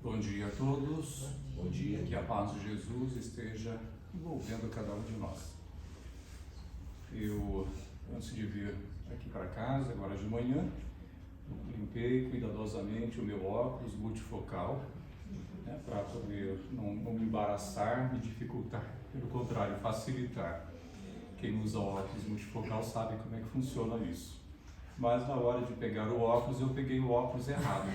Bom dia a todos. Bom dia. Que a paz de Jesus esteja envolvendo cada um de nós. Eu, antes de vir aqui para casa, agora de manhã, limpei cuidadosamente o meu óculos multifocal, para poder não me embaraçar, me dificultar, pelo contrário, facilitar. Quem usa óculos multifocal sabe como é que funciona isso. Mas na hora de pegar o óculos, eu peguei o óculos errado.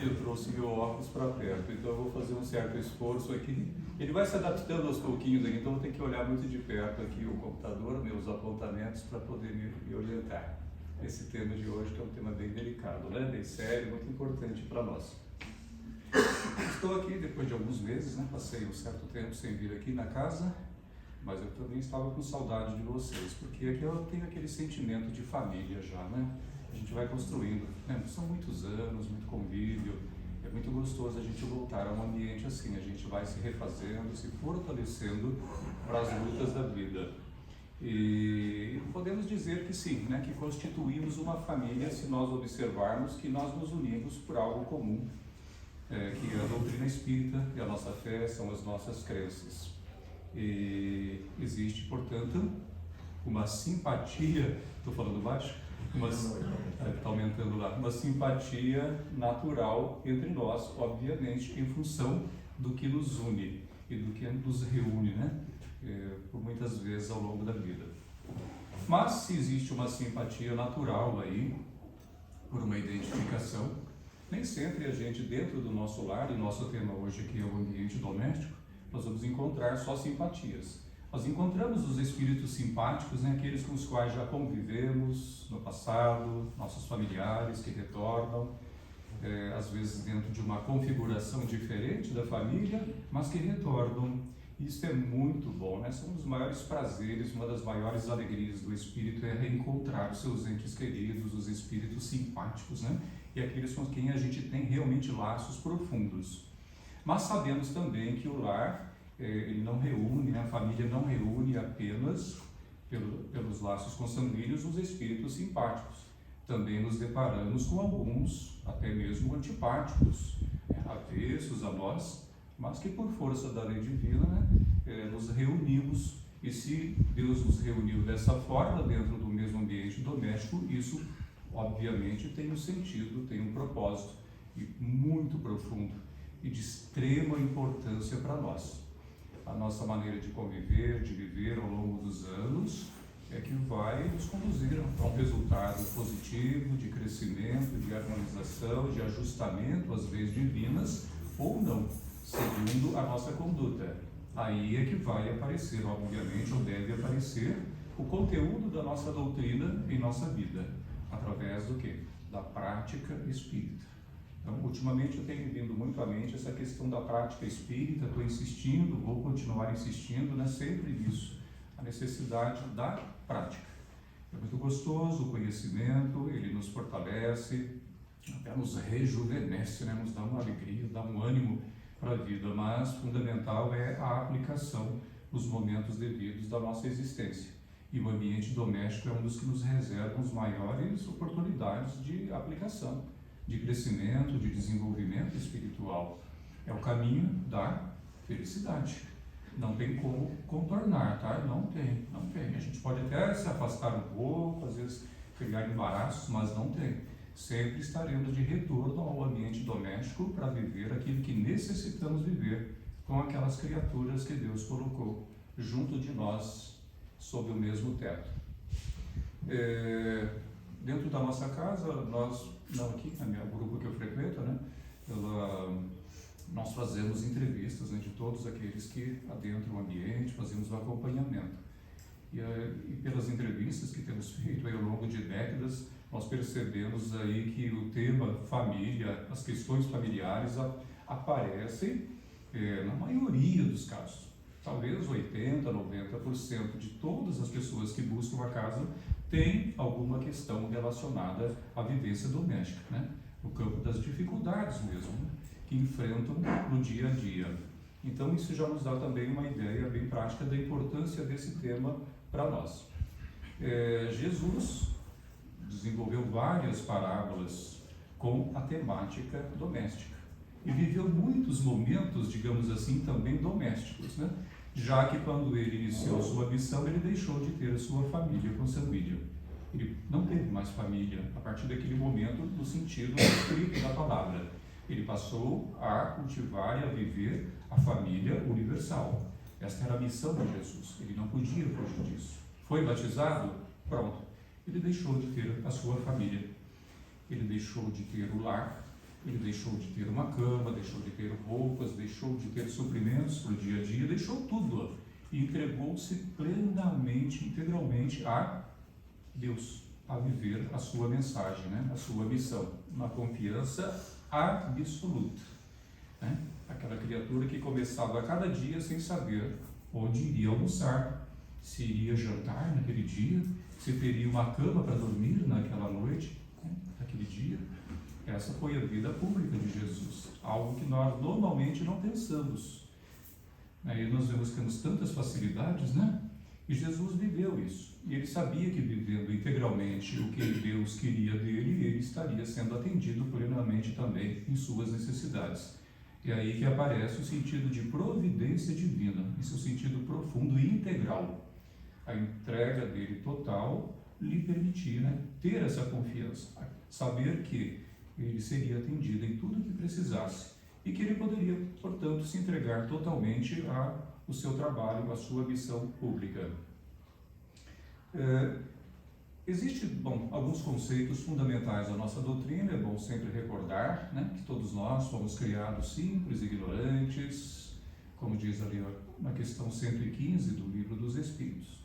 Eu trouxe meu óculos para perto, então eu vou fazer um certo esforço aqui. Ele vai se adaptando aos pouquinhos aqui, então eu tenho que olhar muito de perto aqui o computador, meus apontamentos, para poder me orientar. Esse tema de hoje, que é um tema bem delicado, né? Bem sério, muito importante para nós. Estou aqui depois de alguns meses, passei um certo tempo sem vir aqui na casa, mas eu também estava com saudade de vocês, porque aqui eu tenho aquele sentimento de família já, A gente vai construindo, São muitos anos, muito convívio, é muito gostoso a gente voltar a um ambiente assim, a gente vai se refazendo, se fortalecendo para as lutas da vida. E podemos dizer que sim, que constituímos uma família se nós observarmos que nós nos unimos por algo comum, que é a doutrina espírita e a nossa fé são as nossas crenças. E existe, portanto, uma simpatia, estou falando baixo? Está aumentando lá, uma simpatia natural entre nós, obviamente, em função do que nos une e do que nos reúne, por muitas vezes ao longo da vida. Mas se existe uma simpatia natural aí, por uma identificação, nem sempre a gente, dentro do nosso lar, e nosso tema hoje aqui é o ambiente doméstico, nós vamos encontrar só simpatias. Nós encontramos os espíritos simpáticos, aqueles com os quais já convivemos no passado, nossos familiares que retornam, às vezes dentro de uma configuração diferente da família, mas que retornam. Isso é muito bom, São um dos maiores prazeres, uma das maiores alegrias do espírito é reencontrar os seus entes queridos, os espíritos simpáticos, E aqueles com quem a gente tem realmente laços profundos. Mas sabemos também que o lar, ele não reúne, a família não reúne apenas pelos laços consanguíneos os espíritos simpáticos. Também nos deparamos com alguns, até mesmo antipáticos, avessos a nós, mas que por força da lei divina, nos reunimos. E se Deus nos reuniu dessa forma, dentro do mesmo ambiente doméstico, isso obviamente tem um sentido, tem um propósito e muito profundo e de extrema importância para nós. A nossa maneira de conviver, de viver ao longo dos anos é que vai nos conduzir a um resultado positivo, de crescimento, de harmonização, de ajustamento, às vezes divinas, ou não, segundo a nossa conduta. Aí é que vai aparecer, obviamente, ou deve aparecer, o conteúdo da nossa doutrina em nossa vida, através do quê? Da prática espírita. Então, ultimamente eu tenho vindo muito à mente essa questão da prática espírita, estou insistindo, vou continuar insistindo, sempre nisso, a necessidade da prática. É muito gostoso o conhecimento, ele nos fortalece, até nos rejuvenesce, nos dá uma alegria, dá um ânimo para a vida, mas fundamental é a aplicação nos momentos devidos da nossa existência. E o ambiente doméstico é um dos que nos reserva as maiores oportunidades de aplicação, de crescimento, de desenvolvimento espiritual. É o caminho da felicidade. Não tem como contornar, Não tem. A gente pode até se afastar um pouco, às vezes criar embaraços, mas não tem. Sempre estaremos de retorno ao ambiente doméstico para viver aquilo que necessitamos viver com aquelas criaturas que Deus colocou junto de nós, sob o mesmo teto. Dentro da nossa casa, nós, não aqui, no grupo que eu frequento, nós fazemos entrevistas de todos aqueles que adentram o ambiente, fazemos o acompanhamento. E pelas entrevistas que temos feito ao longo de décadas, nós percebemos aí que o tema família, as questões familiares aparecem na maioria dos casos. Talvez 80%, 90% de todas as pessoas que buscam a casa tem alguma questão relacionada à vivência doméstica, no campo das dificuldades mesmo, que enfrentam no dia a dia. Então isso já nos dá também uma ideia bem prática da importância desse tema para nós. Jesus desenvolveu várias parábolas com a temática doméstica. E viveu muitos momentos, digamos assim, também domésticos, né? Já que quando ele iniciou sua missão, ele deixou de ter a sua família consanguínea. Ele não teve mais família a partir daquele momento, no sentido estrito da palavra. Ele passou a cultivar e a viver a família universal. Esta era a missão de Jesus. Ele não podia fugir disso. Foi batizado? Pronto. Ele deixou de ter a sua família. Ele deixou de ter o lar. Ele deixou de ter uma cama, deixou de ter roupas, deixou de ter suprimentos para o dia a dia, deixou tudo e entregou-se plenamente, integralmente a Deus, a viver a sua mensagem, né? A sua missão, uma confiança absoluta. Né? Aquela criatura que começava a cada dia sem saber onde iria almoçar, se iria jantar naquele dia, se teria uma cama para dormir naquela noite, né? Naquele dia. Essa foi a vida pública de Jesus, algo que nós normalmente não pensamos. Aí nós vemos que temos tantas facilidades, né? E Jesus viveu isso. E ele sabia que vivendo integralmente o que Deus queria dele, ele estaria sendo atendido plenamente também em suas necessidades. E aí que aparece o sentido de providência divina, em seu sentido profundo e integral. A entrega dele total lhe permitia, né, ter essa confiança, saber que ele seria atendido em tudo o que precisasse e que ele poderia, portanto, se entregar totalmente ao seu trabalho, à sua missão pública. Existem, alguns conceitos fundamentais da nossa doutrina, é bom sempre recordar, né, que todos nós fomos criados simples, ignorantes, como diz ali na questão 115 do Livro dos Espíritos.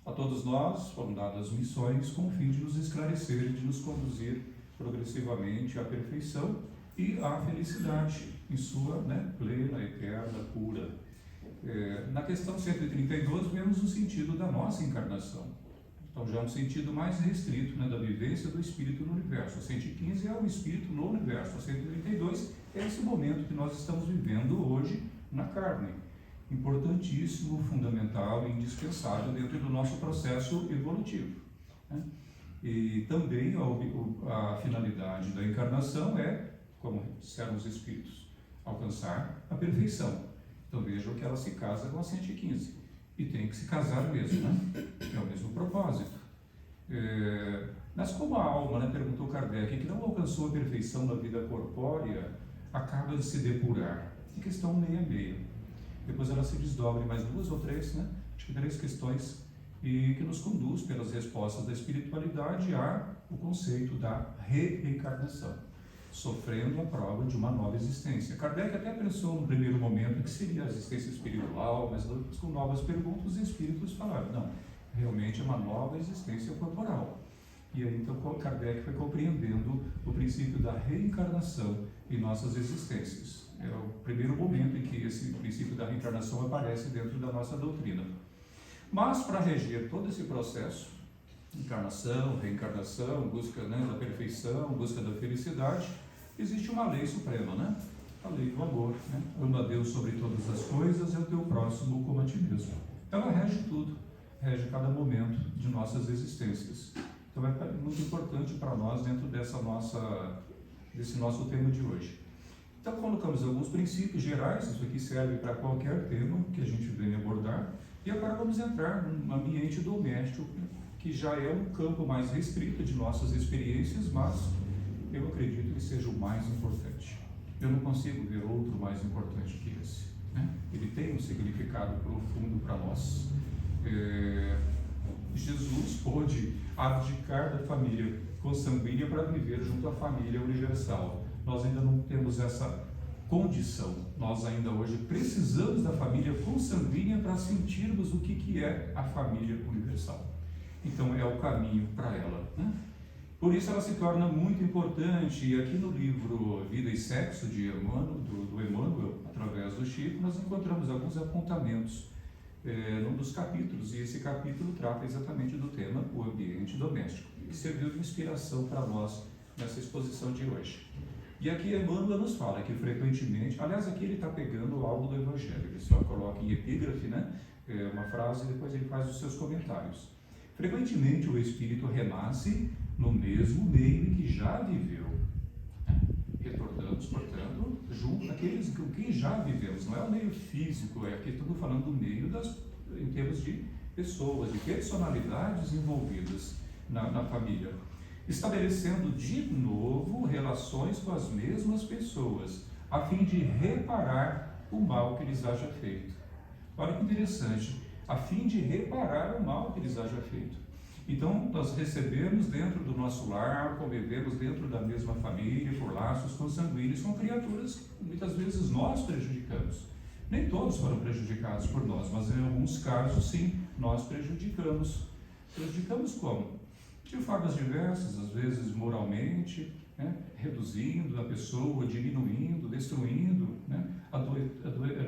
A todos nós foram dadas missões com o fim de nos esclarecer e de nos conduzir progressivamente à perfeição e à felicidade em sua, né, plena, eterna, pura. Na questão 132 vemos o sentido da nossa encarnação. Então já é um sentido mais restrito, né, da vivência do Espírito no universo. A 115 é o Espírito no universo. A 132 é esse momento que nós estamos vivendo hoje na carne. Importantíssimo, fundamental e indispensável dentro do nosso processo evolutivo, né? E também a finalidade da encarnação é, como disseram os Espíritos, alcançar a perfeição. Então vejam que ela se casa com a 115 e tem que se casar mesmo, né? É o mesmo propósito. Mas como a alma, né, perguntou Kardec, que não alcançou a perfeição da vida corpórea, acaba de se depurar. Em questão 66. Depois ela se desdobra em mais duas ou três, né? Acho que 3 questões, e que nos conduz pelas respostas da espiritualidade ao conceito da reencarnação, sofrendo a prova de uma nova existência. Kardec até pensou no primeiro momento que seria a existência espiritual, mas com novas perguntas os espíritos falaram, não, realmente é uma nova existência corporal. E aí então Kardec foi compreendendo o princípio da reencarnação em nossas existências. É o primeiro momento em que esse princípio da reencarnação aparece dentro da nossa doutrina. Mas para reger todo esse processo, encarnação, reencarnação, busca, né, da perfeição, busca da felicidade, existe uma lei suprema, né? A lei do amor, né? Ama a Deus sobre todas as coisas e o teu próximo como a ti mesmo. Ela rege tudo, rege cada momento de nossas existências. Então é muito importante para nós dentro desse nosso tema de hoje. Então colocamos alguns princípios gerais, isso aqui serve para qualquer tema que a gente venha abordar. E agora vamos entrar num ambiente doméstico, que já é um campo mais restrito de nossas experiências, mas eu acredito que seja o mais importante. Eu não consigo ver outro mais importante que esse, né? Ele tem um significado profundo para nós. Jesus pôde abdicar da família consanguínea para viver junto à família universal. Nós ainda não temos essa condição. Nós ainda hoje precisamos da família consanguínea para sentirmos o que é a família universal. Então é o caminho para ela, né? Por isso ela se torna muito importante, e aqui no livro Vida e Sexo de Emmanuel, do Emmanuel, através do Chico, nós encontramos alguns apontamentos num dos capítulos, e esse capítulo trata exatamente do tema, o ambiente doméstico, e serviu de inspiração para nós nessa exposição de hoje. E aqui Emmanuel nos fala que frequentemente, aliás, aqui ele está pegando algo do Evangelho, ele só coloca em epígrafe, né, uma frase, e depois ele faz os seus comentários. Frequentemente o espírito renasce no mesmo meio em que já viveu. estamos, portanto, junto daqueles com quem já vivemos. Não é o meio físico, é aqui estamos falando do meio em termos de pessoas, de personalidades envolvidas na família. Estabelecendo de novo relações com as mesmas pessoas, a fim de reparar o mal que lhes haja feito. Olha que interessante, a fim de reparar o mal que lhes haja feito. Então, nós recebemos dentro do nosso lar, convivemos dentro da mesma família, por laços consanguíneos, com criaturas que muitas vezes nós prejudicamos. Nem todos foram prejudicados por nós, mas em alguns casos, sim, nós prejudicamos. Prejudicamos como? De formas diversas, às vezes moralmente, né? Reduzindo a pessoa, diminuindo, destruindo, né?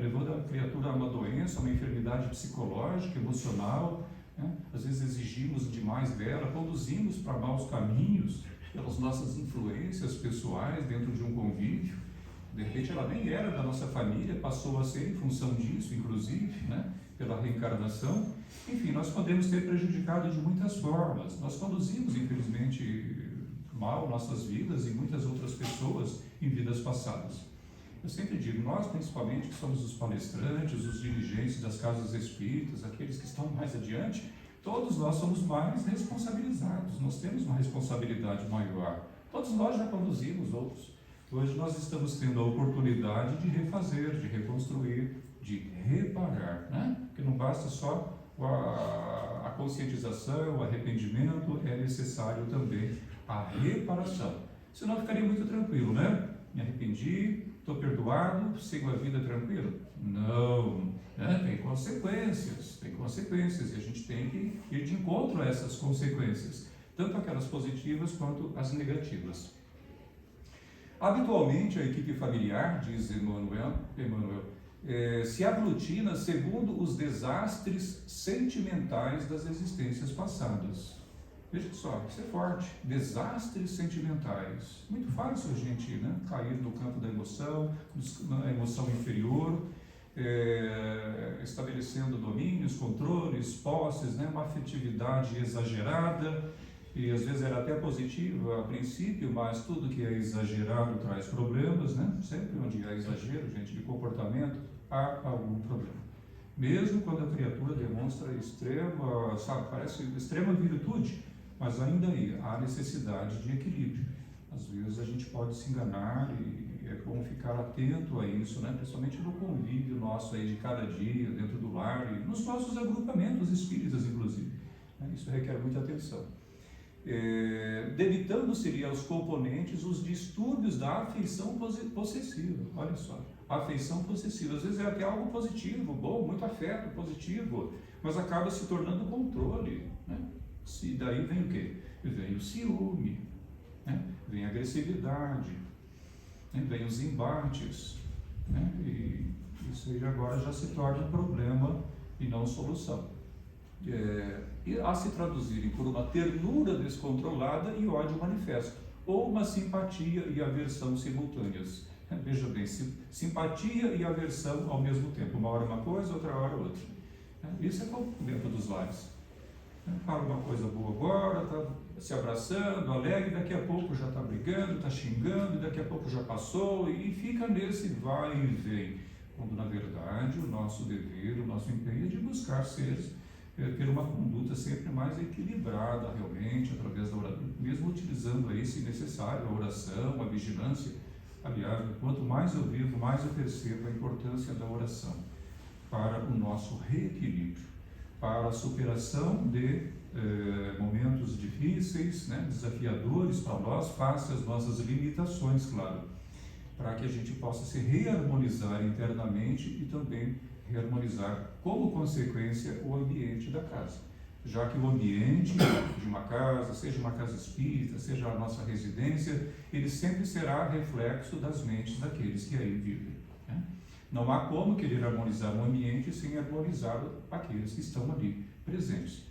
Levando a criatura a uma doença, a uma enfermidade psicológica, emocional, né? Às vezes exigimos demais dela, conduzimos para maus caminhos pelas nossas influências pessoais dentro de um convívio. De repente ela nem era da nossa família, passou a ser em função disso, inclusive, né? Pela reencarnação. Enfim, nós podemos ter prejudicado de muitas formas. Nós conduzimos, infelizmente, mal nossas vidas e muitas outras pessoas em vidas passadas. Eu sempre digo, nós principalmente que somos os palestrantes, os dirigentes das casas espíritas, aqueles que estão mais adiante, todos nós somos mais responsabilizados, nós temos uma responsabilidade maior. Todos nós já conduzimos outros. Hoje nós estamos tendo a oportunidade de refazer, de reconstruir, de reparar, né? Porque não basta só a conscientização, o arrependimento, é necessário também a reparação. Senão ficaria muito tranquilo, né? Me arrependi, estou perdoado, sigo a vida tranquilo? Não, né? Tem consequências, e a gente tem que ir de encontro a essas consequências, tanto aquelas positivas quanto as negativas. Habitualmente a equipe familiar, diz Emmanuel, se aglutina segundo os desastres sentimentais das existências passadas. Veja só, isso é forte. Desastres sentimentais. Muito fácil a gente, né, cair no campo da emoção, na emoção inferior, estabelecendo domínios, controles, posses, né, uma afetividade exagerada, e às vezes era até positiva a princípio, mas tudo que é exagerado traz problemas, né? Sempre onde há exagero, gente, de comportamento, há algum problema. Mesmo quando a criatura demonstra extrema, parece extrema virtude, mas ainda aí há necessidade de equilíbrio. Às vezes a gente pode se enganar e é bom ficar atento a isso, né? Principalmente no convívio nosso aí de cada dia, dentro do lar e nos nossos agrupamentos espíritas, inclusive. Isso requer muita atenção. Debitando-se aos componentes os distúrbios da afeição possessiva. Olha só, afeição possessiva, às vezes é até algo positivo, bom, muito afeto positivo, mas acaba se tornando controle, né? Se daí vem o quê? Vem o ciúme, né? Vem a agressividade, né? Vem os embates, né? E isso aí agora já se torna um problema e não solução. E a se traduzirem por uma ternura descontrolada e ódio manifesto, ou uma simpatia e aversão simultâneas. Veja bem, simpatia e aversão ao mesmo tempo, uma hora uma coisa, outra hora outra. Isso é comum dentro dos lares. Fala uma coisa boa agora, está se abraçando, alegre, daqui a pouco já está brigando, está xingando, daqui a pouco já passou, e fica nesse vai e vem, quando na verdade o nosso dever, o nosso empenho é de buscar ter uma conduta sempre mais equilibrada realmente, através da oração, mesmo utilizando aí, se necessário, a oração, a vigilância. Aliás, quanto mais eu vivo, mais eu percebo a importância da oração para o nosso reequilíbrio, para a superação de momentos difíceis, né, desafiadores para nós, face às nossas limitações, claro, para que a gente possa se reharmonizar internamente e também reharmonizar como consequência o ambiente da casa, já que o ambiente de uma casa, seja uma casa espírita, seja a nossa residência, ele sempre será reflexo das mentes daqueles que aí vivem, né? Não há como querer harmonizar um ambiente sem harmonizar aqueles que estão ali presentes.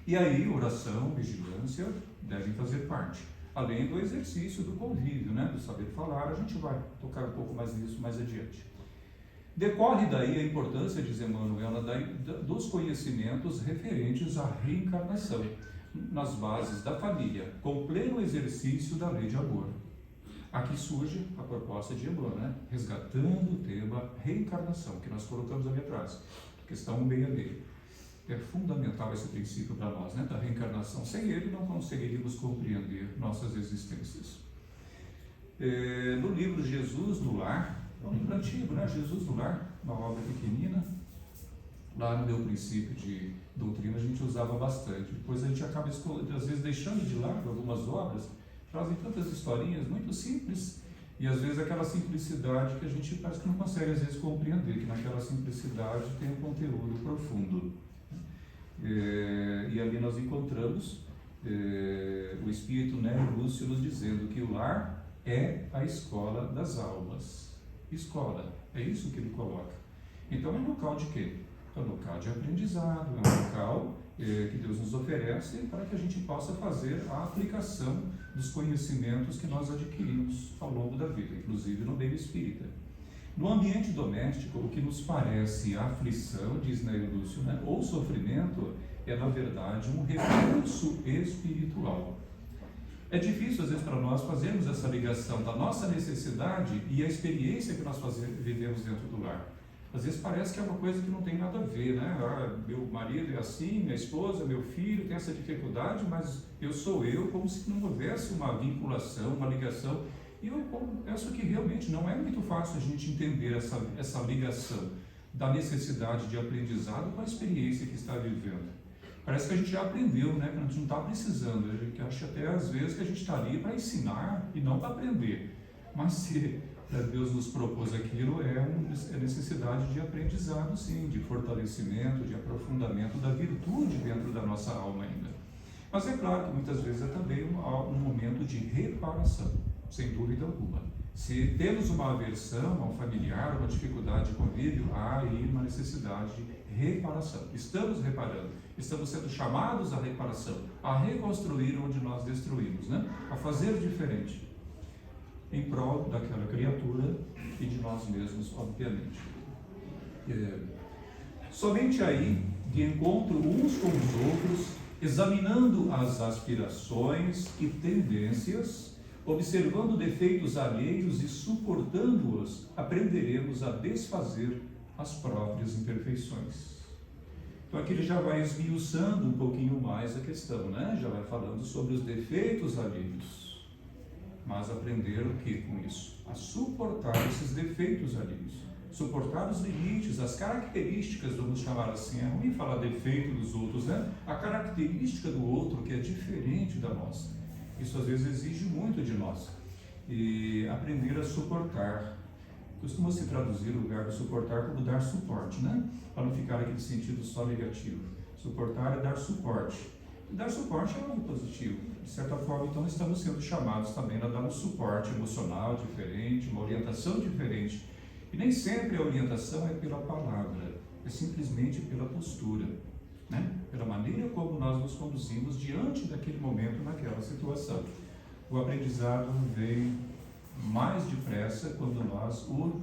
E aí, oração, vigilância devem fazer parte, além do exercício do convívio, né, do saber falar. A gente vai tocar um pouco mais nisso mais adiante. Decorre daí a importância, diz Emmanuel, dos conhecimentos referentes à reencarnação, nas bases da família, com pleno exercício da lei de amor. Aqui surge a proposta de Emmanuel, né? Resgatando o tema reencarnação, que nós colocamos ali atrás, questão 166. É fundamental esse princípio para nós, né? Da reencarnação. Sem ele não conseguiríamos compreender nossas existências. No livro Jesus no Lar, é um livro antigo, né? Jesus no Lar, uma obra pequenina. Lá no meu princípio de doutrina a gente usava bastante. Depois a gente acaba, às vezes, deixando de lado algumas obras, trazem tantas historinhas muito simples, e às vezes aquela simplicidade que a gente parece que não consegue às vezes compreender, que naquela simplicidade tem um conteúdo profundo. E ali nós encontramos o Espírito Nélio Lúcio nos dizendo que o lar é a escola das almas. Escola, é isso que ele coloca. Então é um local de quê? É um local de aprendizado, é um local que Deus nos oferece para que a gente possa fazer a aplicação dos conhecimentos que nós adquirimos ao longo da vida, inclusive no meio espírita. No ambiente doméstico, o que nos parece aflição, diz Nélio Lúcio, né, ou sofrimento, é na verdade um recurso espiritual. É difícil às vezes para nós fazermos essa ligação da nossa necessidade e a experiência que nós vivemos dentro do lar. Às vezes parece que é uma coisa que não tem nada a ver, né? Meu marido é assim, minha esposa, meu filho tem essa dificuldade, mas eu sou eu, como se não houvesse uma vinculação, uma ligação. E eu penso que realmente não é muito fácil a gente entender essa ligação da necessidade de aprendizado com a experiência que está vivendo. Parece que a gente já aprendeu, né? Que a gente não está precisando. A gente acha até às vezes que a gente está ali para ensinar e não para aprender. Mas se Deus nos propôs aquilo, é necessidade de aprendizado, sim, de fortalecimento, de aprofundamento da virtude dentro da nossa alma ainda. Mas é claro que muitas vezes é também um momento de reparação, sem dúvida alguma. Se temos uma aversão a um familiar, uma dificuldade de convívio, há aí uma necessidade de reparação. Estamos reparando, estamos sendo chamados à reparação, a reconstruir onde nós destruímos, né? A fazer diferente, em prol daquela criatura e de nós mesmos, obviamente. Somente aí, de encontro uns com os outros, examinando as aspirações e tendências, observando defeitos alheios e suportando-os, aprenderemos a desfazer as próprias imperfeições. Então aqui ele já vai esmiuçando um pouquinho mais a questão, né? Já vai falando sobre os defeitos alheios. Mas aprender o que com isso? A suportar esses defeitos alheios, suportar os limites, as características, vamos chamar assim, é ruim falar defeito dos outros, né? A característica do outro que é diferente da nossa. Isso às vezes exige muito de nós. E aprender a suportar. Costuma se traduzir o verbo suportar como dar suporte, né? Para não ficar aquele sentido só negativo. Suportar é dar suporte. E dar suporte é algo positivo. De certa forma, então, estamos sendo chamados também a dar um suporte emocional diferente, uma orientação diferente. E nem sempre a orientação é pela palavra, é simplesmente pela postura, né? Pela maneira como nós nos conduzimos diante daquele momento, naquela situação. O aprendizado vem mais depressa quando nós o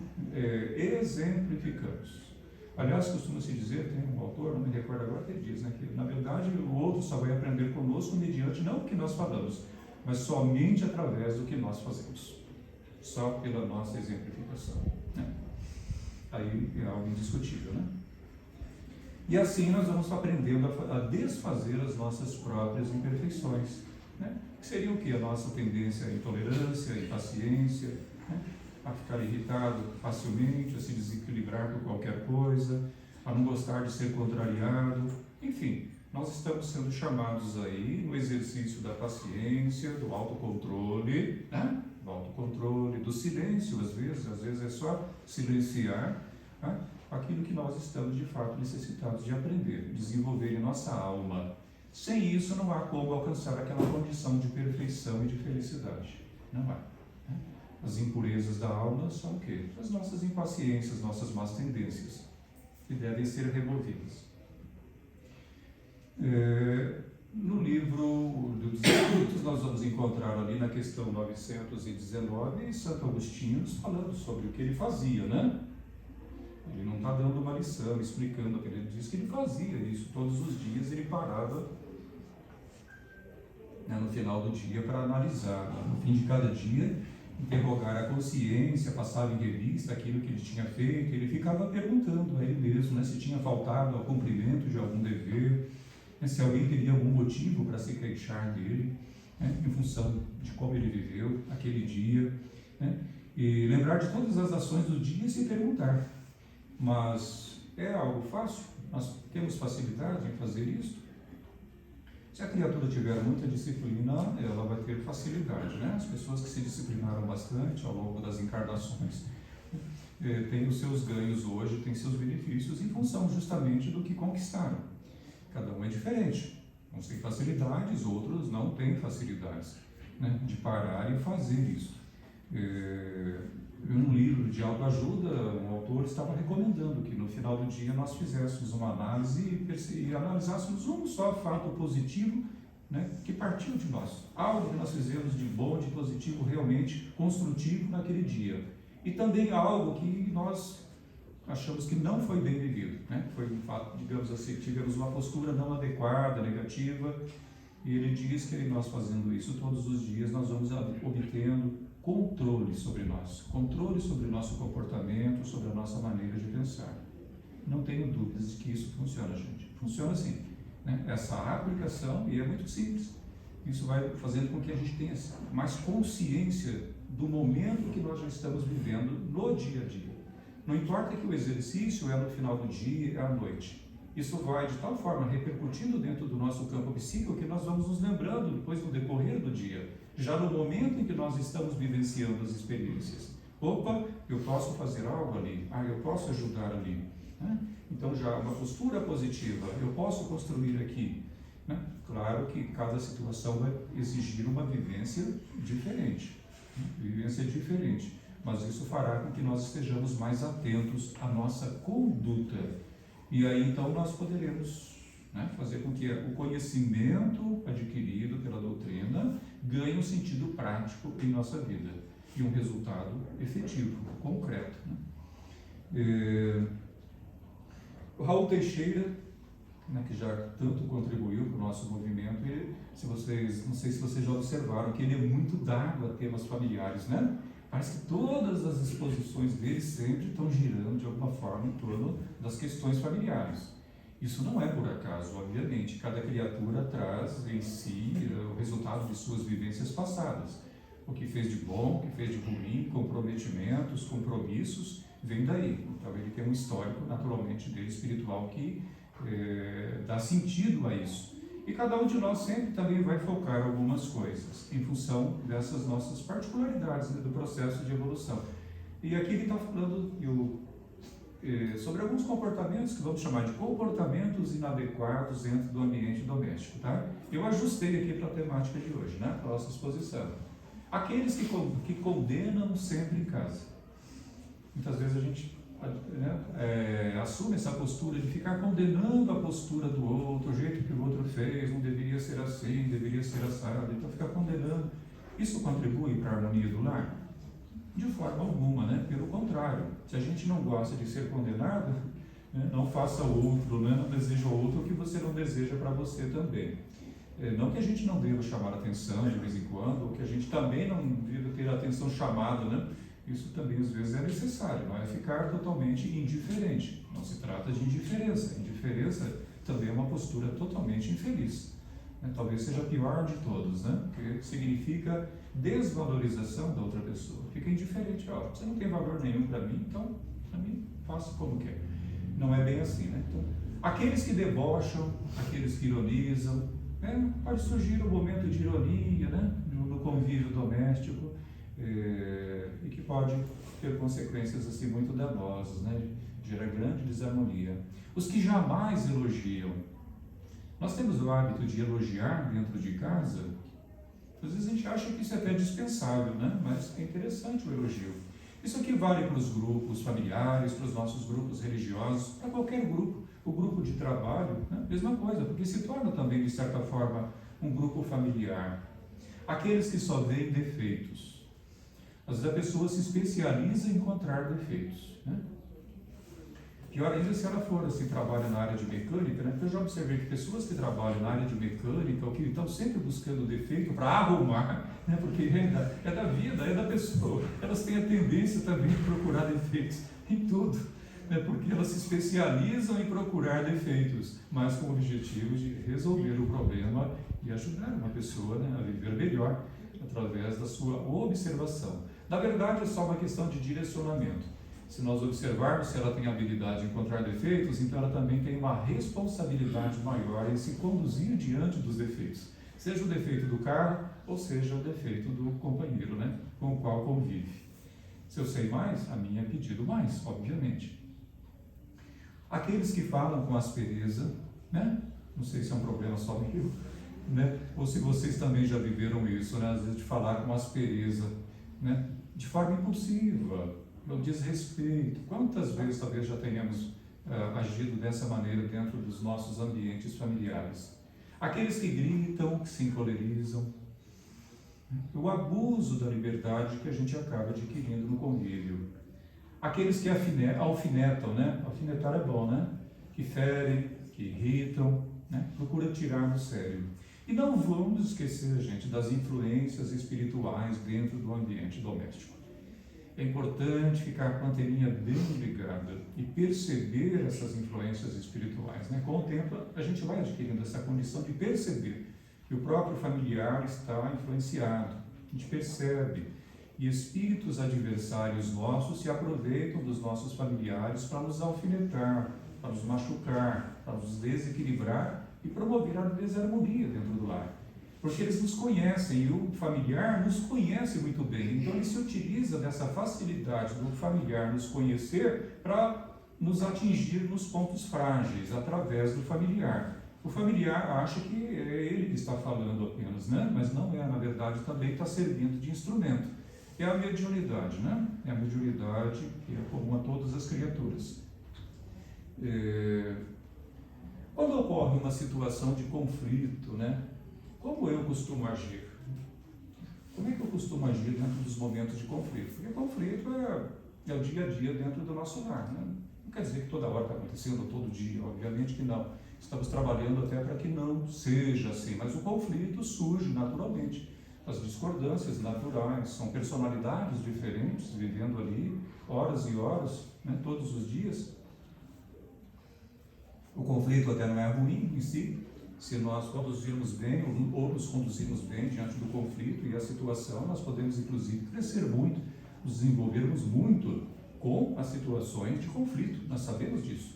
exemplificamos. Aliás, costuma-se dizer, tem um autor, não me recordo agora, que diz, né, que na verdade o outro só vai aprender conosco mediante não o que nós falamos, mas somente através do que nós fazemos, só pela nossa exemplificação, né? Aí é algo indiscutível, né? E assim nós vamos aprendendo a desfazer as nossas próprias imperfeições, né? Que seria o que? A nossa tendência à intolerância, à impaciência, né? A ficar irritado facilmente, a se desequilibrar por qualquer coisa, a não gostar de ser contrariado. Enfim, nós estamos sendo chamados aí no exercício da paciência, do autocontrole, né? Do autocontrole, do silêncio, às vezes é só silenciar, né? Aquilo que nós estamos de fato necessitados de aprender, desenvolver em nossa alma. Sem isso não há como alcançar aquela condição de perfeição e de felicidade. Não há. As impurezas da alma são o quê? As nossas impaciências, nossas más tendências, que devem ser removidas. No livro dos Espíritos, nós vamos encontrar ali na questão 919, Santo Agostinho nos falando sobre o que ele fazia, né? Ele não está dando uma lição, explicando, ele diz que ele fazia isso todos os dias, ele parava, né, no final do dia para analisar. No fim de cada dia, interrogar a consciência, passava em revista aquilo que ele tinha feito, ele ficava perguntando a ele mesmo, né, se tinha faltado ao cumprimento de algum dever, né, se alguém teria algum motivo para se queixar dele, né, em função de como ele viveu aquele dia, né, e lembrar de todas as ações do dia e se perguntar, mas é algo fácil? Nós temos facilidade em fazer isso? Se a criatura tiver muita disciplina, ela vai ter facilidade, né? As pessoas que se disciplinaram bastante ao longo das encarnações têm os seus ganhos hoje, têm seus benefícios em função justamente do que conquistaram. Cada um é diferente. Uns têm facilidades, outros não têm facilidades, né, de parar e fazer isso. Em um livro de autoajuda, um autor estava recomendando que no final do dia nós fizéssemos uma análise e analisássemos um só fato positivo, né, que partiu de nós. Algo que nós fizemos de bom, de positivo, realmente construtivo naquele dia. E também algo que nós achamos que não foi bem vivido, né? Foi um fato, digamos assim, tivemos uma postura não adequada, negativa, e ele diz que nós fazendo isso todos os dias, nós vamos obtendo controle sobre nós, controle sobre o nosso comportamento, sobre a nossa maneira de pensar. Não tenho dúvidas de que isso funciona, gente. Funciona assim, né? Essa aplicação, e é muito simples, isso vai fazendo com que a gente tenha mais consciência do momento que nós já estamos vivendo no dia a dia. Não importa que o exercício é no final do dia, é à noite. Isso vai de tal forma repercutindo dentro do nosso campo psíquico que nós vamos nos lembrando depois no decorrer do dia, já no momento em que nós estamos vivenciando as experiências. Opa, eu posso fazer algo ali, eu posso ajudar ali, né? Então já uma postura positiva, eu posso construir aqui, né? Claro que cada situação vai exigir uma vivência diferente, mas isso fará com que nós estejamos mais atentos à nossa conduta. E aí então nós poderemos, né, fazer com que o conhecimento adquirido pela doutrina ganhe um sentido prático em nossa vida e um resultado efetivo, concreto, né? O Raul Teixeira, né, que já tanto contribuiu para o nosso movimento, não sei se vocês já observaram que ele é muito dado a temas familiares, né? Parece que todas as exposições dele sempre estão girando de alguma forma em torno das questões familiares. Isso não é por acaso, obviamente. Cada criatura traz em si o resultado de suas vivências passadas. O que fez de bom, o que fez de ruim, comprometimentos, compromissos, vem daí. Então ele tem um histórico, naturalmente, dele espiritual que dá sentido a isso. E cada um de nós sempre também vai focar algumas coisas em função dessas nossas particularidades, né, do processo de evolução. E aqui ele está falando sobre alguns comportamentos que vamos chamar de comportamentos inadequados dentro do ambiente doméstico, tá? Eu ajustei aqui para a temática de hoje, né, para a nossa exposição. Aqueles que condenam sempre em casa. Muitas vezes a gente, né, assume essa postura de ficar condenando a postura do outro, o jeito que o outro fez, não deveria ser assim, deveria ser assado, então ficar condenando. Isso contribui para a harmonia do lar? De forma alguma, né? Pelo contrário, se a gente não gosta de ser condenado, né, não faça ao outro, né, não deseja ao outro o que você não deseja para você também. Não que a gente não deva chamar atenção de vez em quando, ou que a gente também não deva ter a atenção chamada, né? Isso também às vezes é necessário, não é ficar totalmente indiferente. Não se trata de indiferença. Indiferença também é uma postura totalmente infeliz, né? Talvez seja a pior de todos, né? Porque significa desvalorização da outra pessoa. Fica indiferente, você não tem valor nenhum para mim, então para mim faça como quer. Não é bem assim, né? Então, aqueles que debocham, aqueles que ironizam, né? Pode surgir um momento de ironia, né, no convívio doméstico, e que pode ter consequências assim muito danosas, né? Gera grande desarmonia. Os que jamais elogiam. Nós temos o hábito de elogiar dentro de casa. Às vezes a gente acha que isso é até dispensável, né? Mas é interessante o elogio. Isso aqui vale para os grupos familiares, para os nossos grupos religiosos, para qualquer grupo. O grupo de trabalho, né? Mesma coisa, porque se torna também, de certa forma, um grupo familiar. Aqueles que só veem defeitos. Às vezes a pessoa se especializa em encontrar defeitos, né? Pior ainda se ela for assim, trabalha na área de mecânica, né? Porque eu já observei que pessoas que trabalham na área de mecânica, ou que estão sempre buscando defeito para arrumar, né? Porque é da vida, é da pessoa, elas têm a tendência também de procurar defeitos em tudo, né? Porque elas se especializam em procurar defeitos, mas com o objetivo de resolver o problema e ajudar uma pessoa, né, a viver melhor através da sua observação. Na verdade, é só uma questão de direcionamento. Se nós observarmos se ela tem habilidade em encontrar defeitos, então ela também tem uma responsabilidade maior em se conduzir diante dos defeitos. Seja o defeito do carro, ou seja o defeito do companheiro, né, com o qual convive. Se eu sei mais, a minha é pedido mais, obviamente. Aqueles que falam com aspereza, né, não sei se é um problema só meu, né, ou se vocês também já viveram isso, né, às vezes de falar com aspereza, né, de forma impulsiva, no desrespeito. Quantas vezes talvez já tenhamos agido dessa maneira dentro dos nossos ambientes familiares? Aqueles que gritam, que se encolerizam, o abuso da liberdade que a gente acaba adquirindo no convívio. Aqueles que alfinetam, né? Alfinetar é bom, né? Que ferem, que irritam, né? Procura tirar do sério. E não vamos esquecer, gente, das influências espirituais dentro do ambiente doméstico. É importante ficar com a anteninha bem ligada e perceber essas influências espirituais, né? Com o tempo, a gente vai adquirindo essa condição de perceber que o próprio familiar está influenciado. A gente percebe. E espíritos adversários nossos se aproveitam dos nossos familiares para nos alfinetar, para nos machucar, para nos desequilibrar e promover a desarmonia dentro do lar. Porque eles nos conhecem e o familiar nos conhece muito bem. Então ele se utiliza dessa facilidade do familiar nos conhecer para nos atingir nos pontos frágeis através do familiar. O familiar acha que é ele que está falando apenas, né? Mas não é, na verdade também está servindo de instrumento. É a mediunidade, né? É a mediunidade que é comum a todas as criaturas. Quando ocorre uma situação de conflito, né? Como eu costumo agir? Como é que eu costumo agir dentro dos momentos de conflito? Porque conflito é o dia a dia dentro do nosso lar, né? Não quer dizer que toda hora está acontecendo, todo dia, obviamente que não. Estamos trabalhando até para que não seja assim, mas o conflito surge naturalmente. As discordâncias naturais, são personalidades diferentes vivendo ali horas e horas, né, todos os dias. O conflito até não é ruim em si, se nós conduzirmos bem ou nos conduzirmos bem diante do conflito e a situação, nós podemos inclusive crescer muito, nos desenvolvermos muito com as situações de conflito, nós sabemos disso.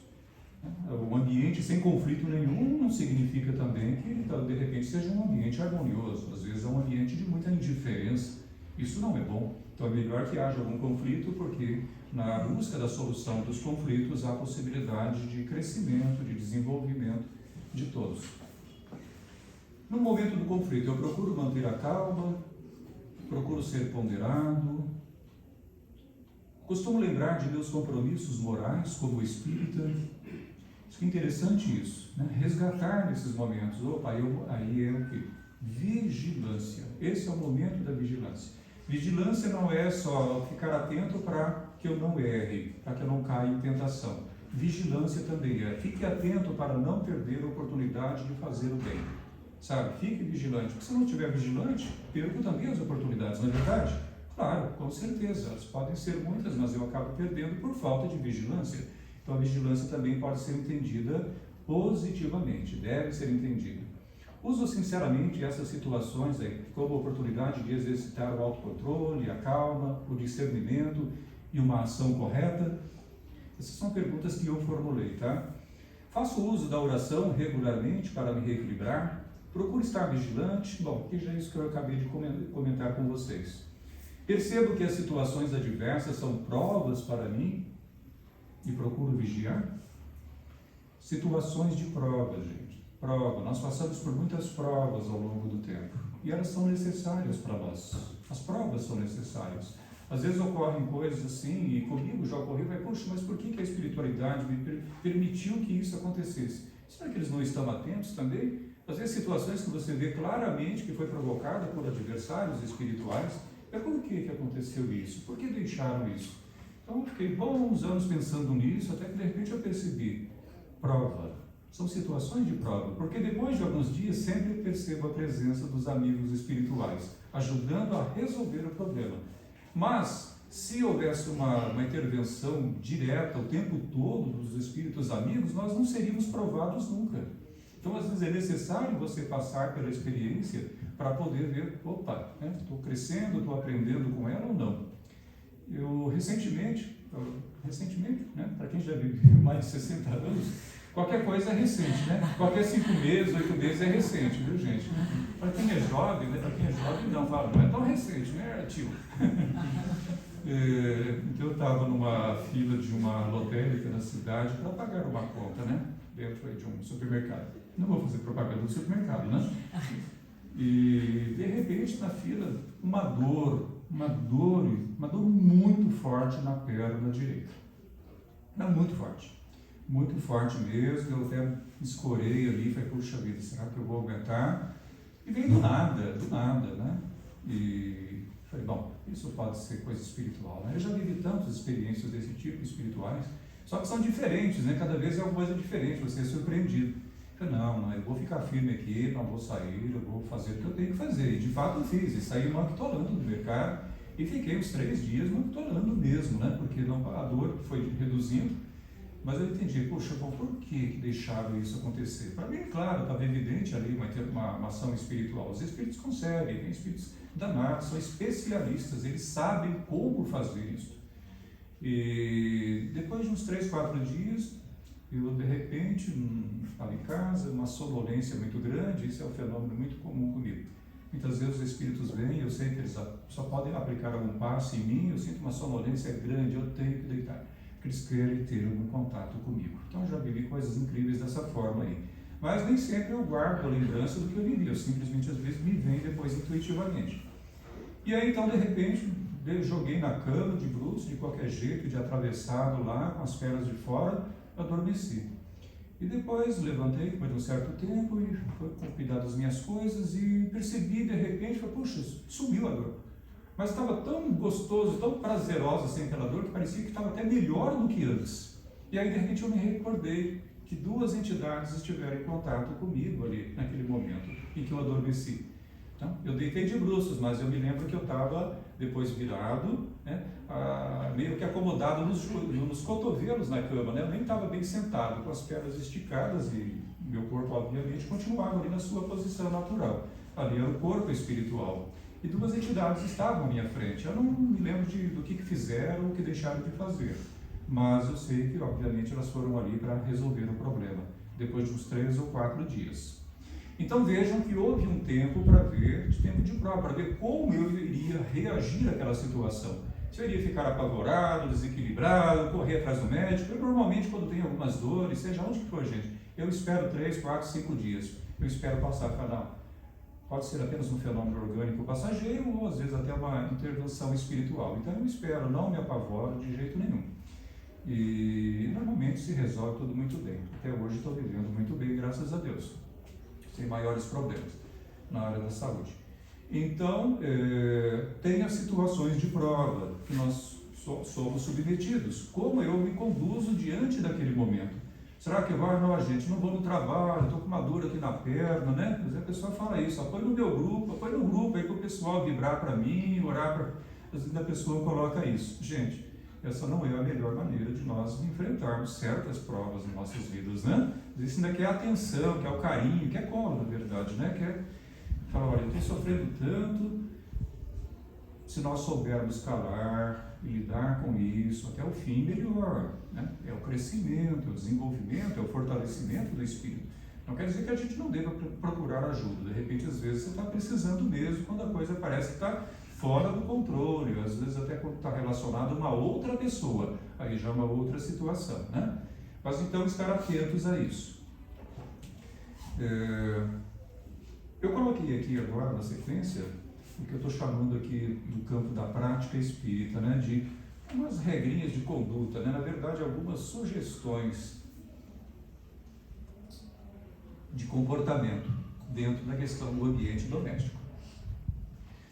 Um ambiente sem conflito nenhum não significa também que de repente seja um ambiente harmonioso, às vezes é um ambiente de muita indiferença, isso não é bom. Então é melhor que haja algum conflito, porque na busca da solução dos conflitos há possibilidade de crescimento, de desenvolvimento de todos. No momento do conflito eu procuro manter a calma, procuro ser ponderado, costumo lembrar de meus compromissos morais como espírita. Que interessante isso, né? Resgatar nesses momentos. Opa, aí é o quê? Vigilância. Esse é o momento da vigilância. Vigilância não é só ficar atento para que eu não erre, para que eu não caia em tentação. Vigilância também é, fique atento para não perder a oportunidade de fazer o bem. Sabe, fique vigilante, porque se não estiver vigilante, perco também as oportunidades, não é verdade? Claro, com certeza, elas podem ser muitas, mas eu acabo perdendo por falta de vigilância. Então a vigilância também pode ser entendida positivamente, deve ser entendida. Uso sinceramente essas situações aí como oportunidade de exercitar o autocontrole, a calma, o discernimento e uma ação correta. Essas são perguntas que eu formulei, tá? Faço uso da oração regularmente para me reequilibrar. Procuro estar vigilante. Bom, que já é isso que eu acabei de comentar com vocês. Percebo que as situações adversas são provas para mim e procuro vigiar. Situações de prova, gente. Prova. Nós passamos por muitas provas ao longo do tempo e elas são necessárias para nós. As provas são necessárias. Às vezes ocorrem coisas assim, e comigo já ocorreu, poxa, mas por que a espiritualidade me permitiu que isso acontecesse? Será que eles não estão atentos também? Às vezes situações que você vê claramente que foi provocada por adversários espirituais, mas por que aconteceu isso? Por que deixaram isso? Então eu fiquei bons anos pensando nisso, até que de repente eu percebi, prova, são situações de prova, porque depois de alguns dias sempre eu percebo a presença dos amigos espirituais, ajudando a resolver o problema. Mas, se houvesse uma intervenção direta o tempo todo dos espíritos amigos, nós não seríamos provados nunca. Então, às vezes é necessário você passar pela experiência para poder ver, opa, estou crescendo, estou aprendendo com ela ou não. Eu recentemente, para quem já viveu mais de 60 anos, qualquer coisa é recente, né? Qualquer 5 meses, 8 meses é recente, viu, gente? Para quem é jovem, né? Para quem é jovem não, fala, não é tão recente, né, tio? Então eu estava numa fila de uma lotérica na cidade para pagar uma conta, né? Dentro de um supermercado. Não vou fazer propaganda do supermercado, né? E de repente na fila uma dor muito forte na perna direita. Era muito forte mesmo. Eu até escorei ali, falei, puxa vida, será que eu vou aguentar? E veio do nada, né? E falei, bom, isso pode ser coisa espiritual, né? Eu já vivi tantas experiências desse tipo, espirituais, só que são diferentes, né? Cada vez é uma coisa diferente, você é surpreendido. Eu falei, não, eu vou ficar firme aqui, não vou sair, eu vou fazer o que eu tenho que fazer. E de fato eu fiz, e saí manquitolando do mercado, e fiquei uns 3 dias manquitolando mesmo, né? Porque a dor foi reduzindo, mas eu entendi, poxa, bom, por que deixaram isso acontecer? Para mim, claro, estava evidente ali uma ação espiritual. Os espíritos conseguem, tem espíritos danados, são especialistas, eles sabem como fazer isso. E depois de uns 3, 4 dias, eu de repente estava em casa, uma sonolência muito grande, isso é um fenômeno muito comum comigo. Muitas vezes os espíritos vêm, eu sei que eles só podem aplicar algum passe em mim, eu sinto uma sonolência grande, eu tenho que deitar. Eles querem ter algum contato comigo. Então eu já vivi coisas incríveis dessa forma aí. Mas nem sempre eu guardo a lembrança do que eu vivi, eu simplesmente às vezes me vem depois intuitivamente. E aí então de repente eu joguei na cama de bruços, de qualquer jeito, de atravessado lá, com as pernas de fora, adormeci. E depois levantei depois de um certo tempo e fui cuidar das minhas coisas e percebi de repente, puxa, sumiu a dor. Mas estava tão gostoso, tão prazerosa assim aquela dor, que parecia que estava até melhor do que antes. E aí de repente eu me recordei que 2 entidades estiveram em contato comigo ali, naquele momento em que eu adormeci. Então, eu deitei de bruços, mas eu me lembro que eu estava depois virado, né, meio que acomodado nos cotovelos na cama, né? Eu nem estava bem sentado, com as pernas esticadas e meu corpo obviamente continuava ali na sua posição natural. Ali era o corpo espiritual. E 2 entidades estavam à minha frente. Eu não me lembro do que fizeram ou o que deixaram de fazer, mas eu sei que obviamente elas foram ali para resolver o problema, depois de uns 3 ou 4 dias. Então vejam que houve um tempo para ver, tempo de prova, para ver como eu iria reagir àquela situação. Se eu iria ficar apavorado, desequilibrado, correr atrás do médico. Eu normalmente quando tenho algumas dores, seja onde que for, gente, eu espero 3, 4, 5 dias. Eu espero passar cada... Pode ser apenas um fenômeno orgânico passageiro ou às vezes até uma intervenção espiritual. Então eu espero, não me apavoro de jeito nenhum. E normalmente se resolve tudo muito bem. Até hoje estou vivendo muito bem, graças a Deus. Sem maiores problemas na área da saúde. Então, tem as situações de prova que nós somos submetidos. Como eu me conduzo diante daquele momento? Será que não, gente, não vou no trabalho, estou com uma dor aqui na perna, né? Às vezes a pessoa fala isso, apoie no meu grupo, apoie no grupo aí para o pessoal vibrar para mim, orar para... Às vezes a pessoa coloca isso. Gente, essa não é a melhor maneira de nós enfrentarmos certas provas em nossas vidas, né? Isso ainda quer atenção, quer o carinho, quer colo, na verdade, né? Quer falar, olha, eu estou sofrendo tanto, se nós soubermos calar e lidar com isso até o fim, melhor, né? É o crescimento, é o desenvolvimento, é o fortalecimento do espírito. Não quer dizer que a gente não deva procurar ajuda. De repente, às vezes, você está precisando mesmo, quando a coisa parece que está fora do controle, às vezes até quando está relacionado a uma outra pessoa, aí já é uma outra situação, né? Mas então, estar atentos a isso. Eu coloquei aqui agora, na sequência, o que eu estou chamando aqui do campo da prática espírita, né? De umas regrinhas de conduta, né? Na verdade, algumas sugestões de comportamento dentro da questão do ambiente doméstico.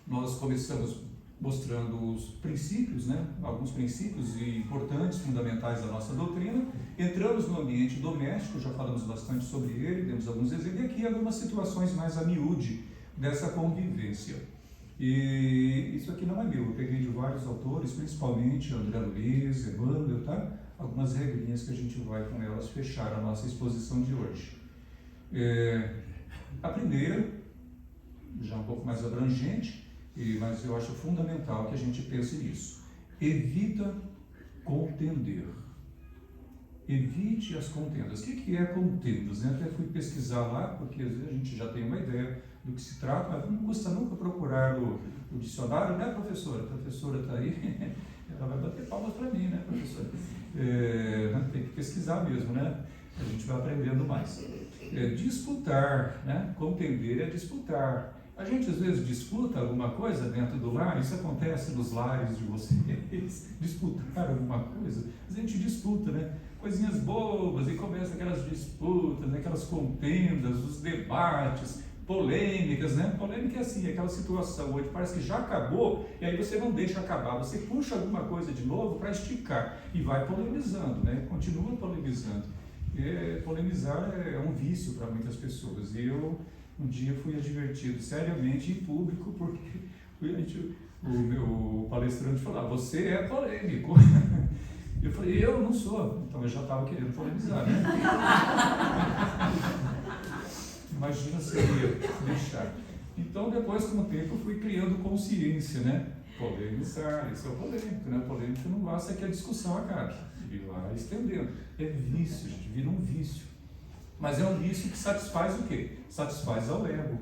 Nós começamos mostrando os princípios, né? Alguns princípios importantes, fundamentais da nossa doutrina. Entramos no ambiente doméstico, já falamos bastante sobre ele, demos alguns exemplos, e aqui algumas situações mais a miúde dessa convivência. E isso aqui não é meu, eu peguei de vários autores, principalmente André Luiz, Emmanuel, tá? Algumas regrinhas que a gente vai com elas fechar a nossa exposição de hoje. A primeira, já um pouco mais abrangente, mas eu acho fundamental que a gente pense nisso. Evita contender. Evite as contendas. O que é contendas? Até fui pesquisar lá, porque às vezes a gente já tem uma ideia do que se trata, mas não custa nunca procurar o dicionário, né, professora? A professora está aí, ela vai bater palmas para mim, né, professora? Tem que pesquisar mesmo, né? A gente vai aprendendo mais. Disputar, né? Contender é disputar. A gente às vezes disputa alguma coisa dentro do lar, isso acontece nos lares de vocês, disputar alguma coisa, a gente disputa, né? Coisinhas bobas, e começa aquelas disputas, né? Aquelas contendas, os debates, polêmicas, né? Polêmica é assim, aquela situação onde parece que já acabou e aí você não deixa acabar, você puxa alguma coisa de novo para esticar e vai polemizando, né? Continua polemizando. Polemizar é um vício para muitas pessoas, e eu um dia fui advertido seriamente em público porque o meu palestrante falou: você é polêmico. Eu falei: eu não sou. Então eu já estava querendo polemizar, né? Imagina se eu ia deixar. Então depois, com o tempo, eu fui criando consciência, né? Polemizar, isso é polêmico, né? Polêmico não basta que a discussão acabe, ele vai estendendo. É vício, gente, vira um vício. Mas é um vício que satisfaz o quê? Satisfaz ao ego.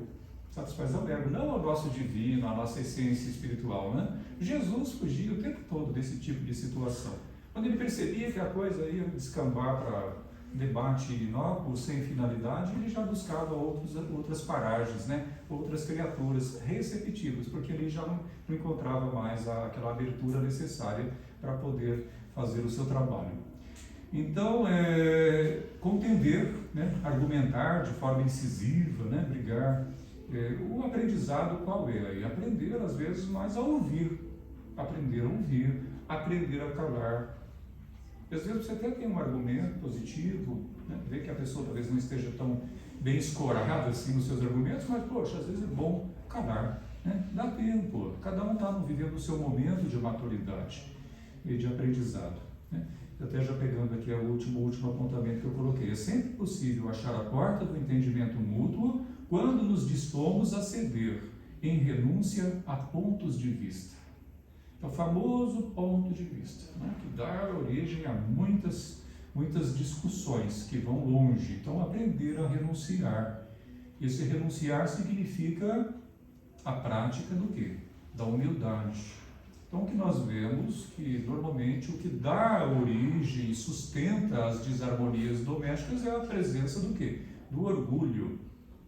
Satisfaz ao ego, não ao nosso divino, à nossa essência espiritual, né? Jesus fugia o tempo todo desse tipo de situação. Quando ele percebia que a coisa ia descambar para debate inócuo, sem finalidade, ele já buscava outras paragens, né? Outras criaturas receptivas, porque ele já não encontrava mais aquela abertura necessária para poder fazer o seu trabalho. Então, contender, né? Argumentar de forma incisiva, né? Brigar. O aprendizado qual é? E aprender, às vezes, mais a ouvir. Aprender a ouvir, aprender a calar. E, às vezes você até tem um argumento positivo, né? Vê que a pessoa talvez não esteja tão bem escorada assim nos seus argumentos, mas, poxa, às vezes é bom calar, né? Dá tempo, cada um está vivendo o seu momento de maturidade e de aprendizado, né? Até já pegando aqui o último apontamento que eu coloquei, é sempre possível achar a porta do entendimento mútuo quando nos dispomos a ceder em renúncia a pontos de vista. É o famoso ponto de vista, né? Que dá origem a muitas discussões que vão longe. Então, aprender a renunciar. Esse renunciar significa a prática do quê? Da humildade. Então, o que nós vemos que, normalmente, o que dá origem e sustenta as desarmonias domésticas é a presença do quê? Do orgulho.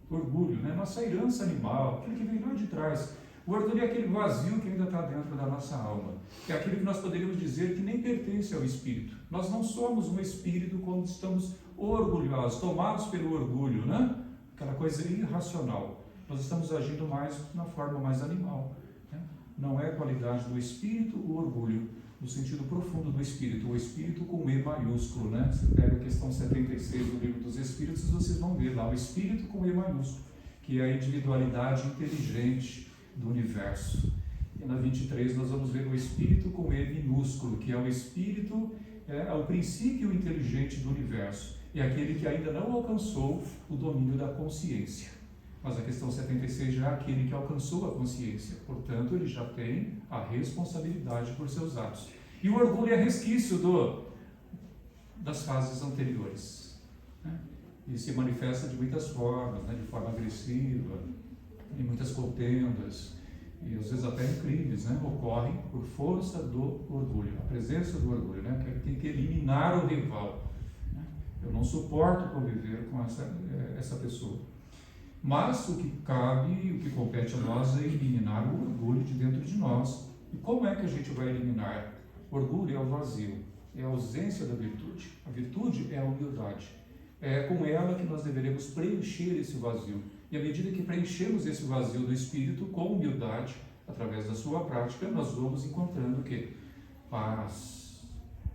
Orgulho, né? Nossa herança animal, aquilo que vem lá de trás. O orgulho é aquele vazio que ainda está dentro da nossa alma, que é aquilo que nós poderíamos dizer que nem pertence ao espírito. Nós não somos um espírito quando estamos orgulhosos, tomados pelo orgulho, né? Aquela coisa irracional. Nós estamos agindo mais na forma mais animal, né? Não é a qualidade do espírito o orgulho, no sentido profundo do espírito, o espírito com E maiúsculo, né? Você pega a questão 76 do Livro dos Espíritos, vocês vão ver lá o espírito com E maiúsculo, que é a individualidade inteligente do universo. E na 23 nós vamos ver o espírito com E minúsculo, que é o espírito, é o princípio inteligente do universo, e aquele que ainda não alcançou o domínio da consciência. Mas a questão 76 já é aquele que alcançou a consciência, portanto ele já tem a responsabilidade por seus atos. E o orgulho é resquício das fases anteriores, né? E se manifesta de muitas formas, né? De forma agressiva, em muitas contendas, e às vezes até em crimes, né? Ocorrem por força do orgulho, a presença do orgulho, né? Que tem que eliminar o rival, né? Eu não suporto conviver com essa pessoa. Mas o que cabe, o que compete a nós é eliminar o orgulho de dentro de nós. E como é que a gente vai eliminar? Orgulho é o vazio, é a ausência da virtude. A virtude é a humildade. É com ela que nós deveremos preencher esse vazio. E à medida que preenchemos esse vazio do espírito com humildade, através da sua prática, nós vamos encontrando o quê? Paz.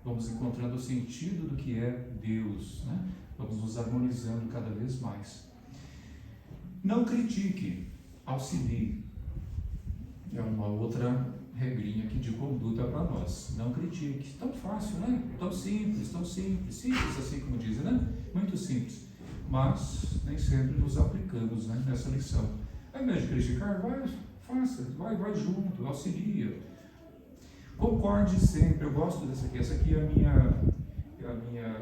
Vamos encontrando o sentido do que é Deus, né? Vamos nos harmonizando cada vez mais. Não critique, auxilie. É uma outra regrinha aqui de conduta para nós. Não critique. Tão fácil, né? Tão simples, simples assim como dizem, né? Muito simples. Mas nem sempre nos aplicamos, né, nessa lição. Ao invés de criticar, faça, vai junto, auxilia. Concorde sempre. Eu gosto dessa aqui. Essa aqui é a minha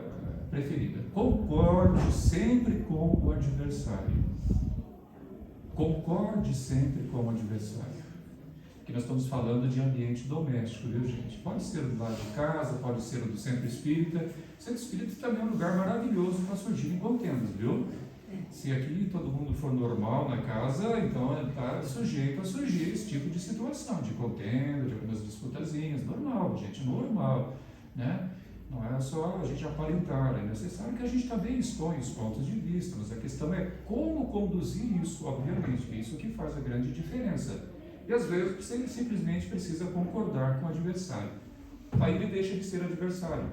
preferida. Concorde sempre com o adversário. Concorde sempre com o adversário. Aqui nós estamos falando de ambiente doméstico, viu, gente? Pode ser do lado de casa, pode ser do centro espírita. O centro espírita também é um lugar maravilhoso para surgirem contendas, viu? Se aqui todo mundo for normal na casa, então está sujeito a surgir esse tipo de situação, de contenda, de algumas disputazinhas, normal, gente, normal, né? Não é só a gente aparentar, é necessário que a gente também expõe os pontos de vista, mas a questão é como conduzir isso, obviamente, que é isso que faz a grande diferença. E às vezes você simplesmente precisa concordar com o adversário. Aí ele deixa de ser adversário.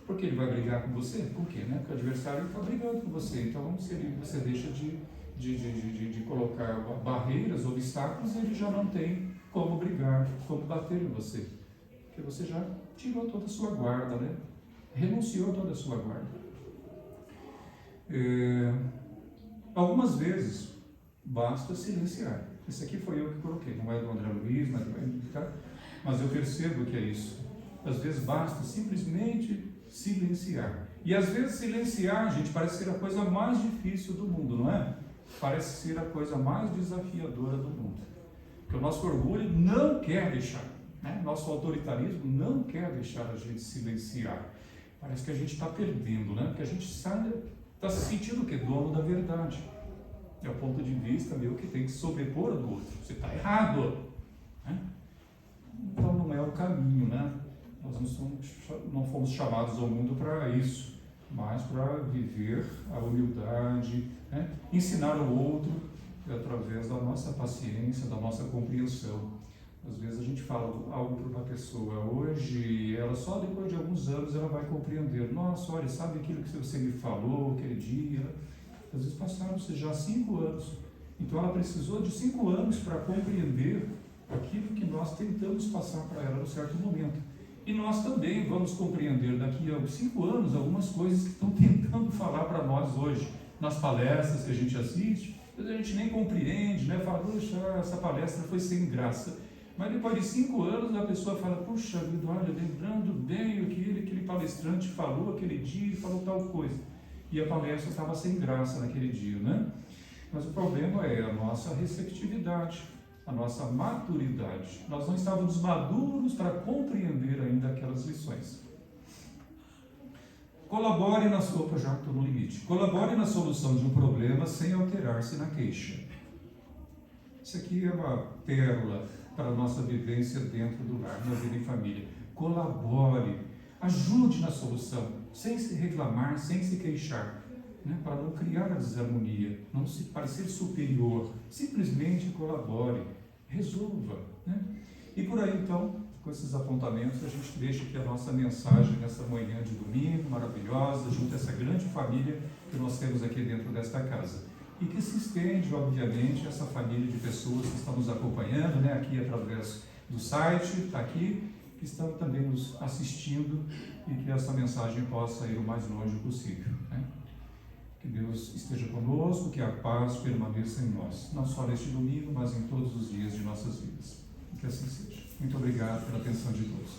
Porque ele vai brigar com você? Por quê? Né? Porque o adversário está brigando com você. Então, se você deixa de colocar barreiras, obstáculos, ele já não tem como brigar, como bater em você. Porque você já tirou toda a sua guarda, né? Renunciou toda a sua guarda. Algumas vezes, basta silenciar. Esse aqui foi eu que coloquei, não é do André Luiz, mas eu percebo que é isso. Às vezes basta simplesmente silenciar. E às vezes silenciar, gente, parece ser a coisa mais difícil do mundo, não é? Parece ser a coisa mais desafiadora do mundo. Porque o nosso orgulho não quer deixar, né? Nosso autoritarismo não quer deixar a gente silenciar. Parece que a gente está perdendo, né? Porque a gente está se sentindo o quê? Dono da verdade. É o ponto de vista meu que tem que sobrepor do outro. Você está errado, né? Então não é o caminho, né? Nós não fomos chamados ao mundo para isso, mas para viver a humildade, né? Ensinar o outro através da nossa paciência, da nossa compreensão. Às vezes a gente fala algo para uma pessoa hoje, ela só depois de alguns anos ela vai compreender. Nossa, olha, sabe aquilo que você me falou aquele dia? Às vezes passaram-se já 5 anos. Então ela precisou de 5 anos para compreender aquilo que nós tentamos passar para ela no certo momento. E nós também vamos compreender daqui a 5 anos algumas coisas que estão tentando falar para nós hoje, nas palestras que a gente assiste. A gente nem compreende, né? Fala, puxa, essa palestra foi sem graça. Mas depois de 5 anos a pessoa fala, puxa vida, olha, lembrando bem o que aquele palestrante falou aquele dia, ele falou tal coisa. E a palestra estava sem graça naquele dia, né? Mas o problema é a nossa receptividade, a nossa maturidade. Nós não estávamos maduros para compreender ainda aquelas lições. Colabore na sua... Opa, já estou no limite. Colabore na solução de um problema sem alterar-se na queixa. Isso aqui é uma pérola para a nossa vivência dentro do lar, na vida em família. Colabore, ajude na solução, sem se reclamar, sem se queixar, né? Para não criar a desarmonia, não se parecer superior, simplesmente colabore, resolva, né? E por aí então, com esses apontamentos, a gente deixa aqui a nossa mensagem nessa manhã de domingo maravilhosa, junto a essa grande família que nós temos aqui dentro desta casa. E que se estende, obviamente, essa família de pessoas que estão nos acompanhando, né? Aqui através do site, está aqui, que estão também nos assistindo, e que essa mensagem possa ir o mais longe possível, né? Que Deus esteja conosco, que a paz permaneça em nós, não só neste domingo, mas em todos os dias de nossas vidas. Que assim seja. Muito obrigado pela atenção de todos.